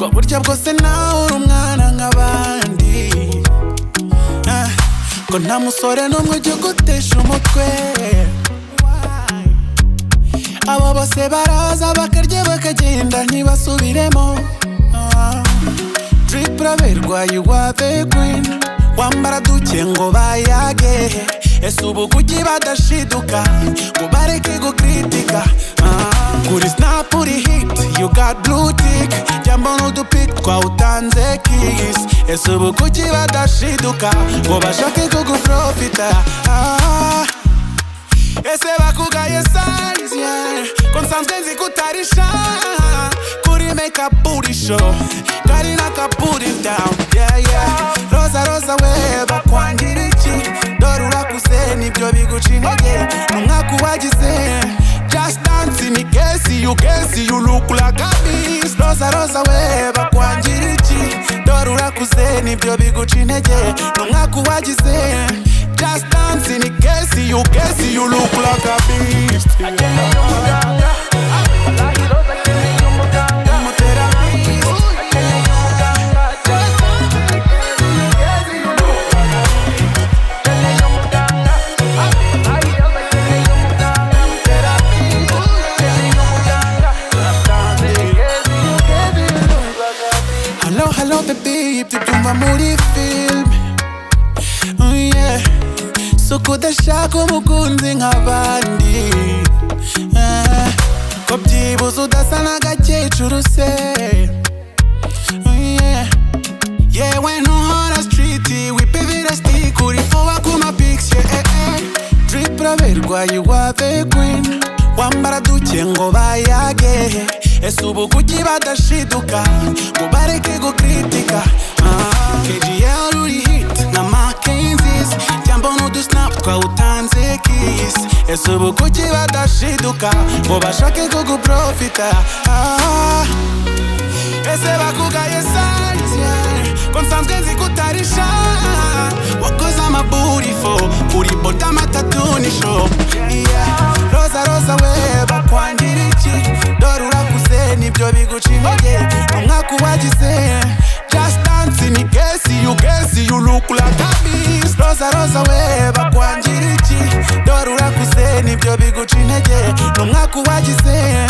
ko burya bwose nawe uri umwana nk'abandi, ko nta musore n'umwe ujya ugutesha umutwe. Abo bose baraza bakarya bakagenda ntibasubiremo. Drip uraberwa you are the queen, wambara duke ngo bayage. Ese ubu kuki badashiduka ngo bareke gukritika? Kuri snap uri hit you got blue tick, jambo n'udupik twawutanze kiss. Ese ubu kuki badashiduka ngo bashake kuguprofita? Ese bakugaye size yeah, ko nsanzwe nzi kutarisha kuri make up booty show, kari naka put it down yeah yeah. Roza roza we bakwangira iki, dore urakuze nibyo biguca intege, n'umwaka wagize just dance in case you can see you look like a beast. Roza roza we bakwangira iki, dore urakuze nibyo biguca intege, n'umwaka wagize just dance in case you can see you look like a beast. Hello, hello baby, ibyo byumva muri film. Oh yeah, so kudashaka umukunzi nk'abandi, ko byibuze udasa n'agakecuru se. Oh yeah, yewe ntuhora street wipivira stick uri fowa kuma pics yeah. Drip uraberwa you are the queen, wambara duke ngo bayage. Ese ubu kuki badashiduka ngo bareke gukritika? KGL uri hit na Mackenzie's, jambo n'udusnap twawutanze kiss. Ese ubu kuki badashiduka ngo bashake kuguprofita? Ese bakugaye size yeah, ko nsanzwe nzi kutarisha wakoze amaburifo uri bottom atatu ni show yeah. Roza roza we bakwangira iki, dore urakuze nibyo biguca intege, umwaka wagize just dance in case you can see you look like a beast. Roza roza we bakwangira iki, dore urakuze nibyo biguca intege, umwaka wagize